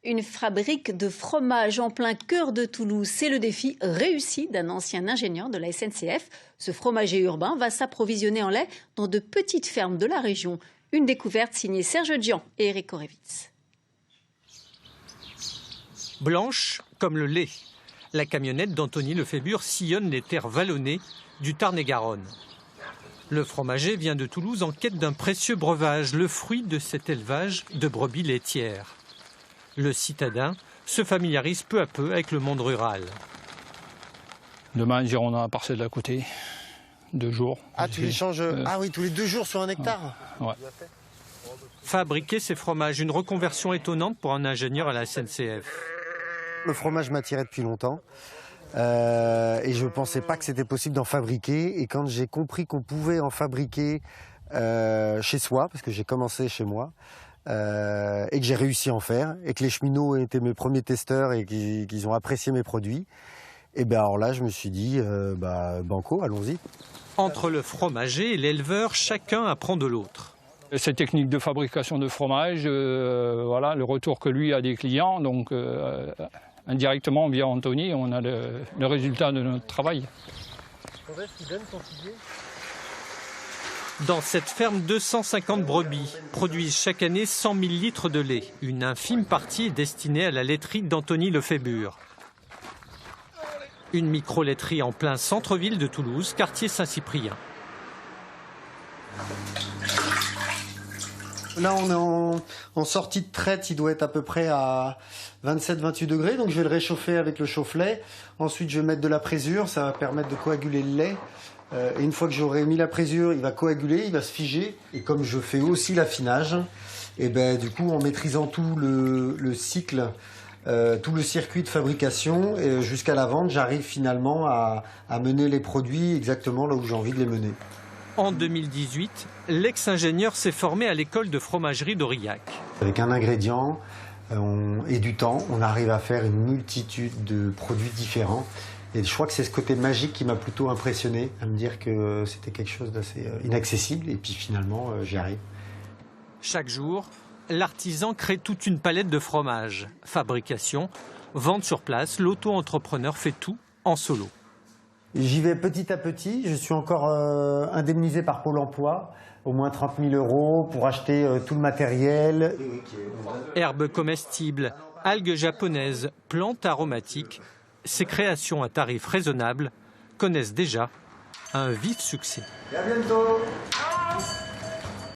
Une fabrique de fromage en plein cœur de Toulouse. C'est le défi réussi d'un ancien ingénieur de la SNCF. Ce fromager urbain va s'approvisionner en lait dans de petites fermes de la région. Une découverte signée Serge Dian et Eric Korevitz. Blanche comme le lait, la camionnette d'Anthony Lefébure sillonne les terres vallonnées du Tarn-et-Garonne. Le fromager vient de Toulouse en quête d'un précieux breuvage, le fruit de cet élevage de brebis laitières. Le citadin se familiarise peu à peu avec le monde rural. Demain, ils iront dans la parcelle d'à côté, 2 jours. Ah, tu les changes Ah oui, tous les 2 jours sur 1 hectare. Ouais. Fabriquer ces fromages, une reconversion étonnante pour un ingénieur à la SNCF. Le fromage m'attirait depuis longtemps et je ne pensais pas que c'était possible d'en fabriquer. Et quand j'ai compris qu'on pouvait en fabriquer chez soi, parce que j'ai commencé chez moi, et que j'ai réussi à en faire, et que les cheminots étaient mes premiers testeurs et qu'ils ont apprécié mes produits, et bien alors là je me suis dit, banco, allons-y. Entre le fromager et l'éleveur, chacun apprend de l'autre. Cette technique de fabrication de fromage, voilà, le retour que lui a des clients, donc indirectement via Anthony, on a le résultat de notre travail. Dans cette ferme, 250 brebis produisent chaque année 100 000 litres de lait. Une infime partie est destinée à la laiterie d'Anthony Lefébure. Une micro-laiterie en plein centre-ville de Toulouse, quartier Saint-Cyprien. Là, on est en sortie de traite, il doit être à peu près à 27-28 degrés, donc je vais le réchauffer avec le chauffe-lait. Ensuite, je vais mettre de la présure, ça va permettre de coaguler le lait. Et une fois que j'aurai mis la présure, il va coaguler, il va se figer. Et comme je fais aussi l'affinage, et ben du coup, en maîtrisant tout le cycle, tout le circuit de fabrication jusqu'à la vente, j'arrive finalement à mener les produits exactement là où j'ai envie de les mener. En 2018, l'ex-ingénieur s'est formé à l'école de fromagerie d'Aurillac. Avec un ingrédient et du temps, on arrive à faire une multitude de produits différents. Et je crois que c'est ce côté magique qui m'a plutôt impressionné, à me dire que c'était quelque chose d'assez inaccessible. Et puis finalement, j'y arrive. Chaque jour, l'artisan crée toute une palette de fromages. Fabrication, vente sur place, l'auto-entrepreneur fait tout en solo. J'y vais petit à petit. Je suis encore indemnisé par Pôle emploi, au moins 30 000 € pour acheter tout le matériel. Herbes comestibles, algues japonaises, plantes aromatiques, ces créations à tarifs raisonnables connaissent déjà un vif succès. Et à bientôt.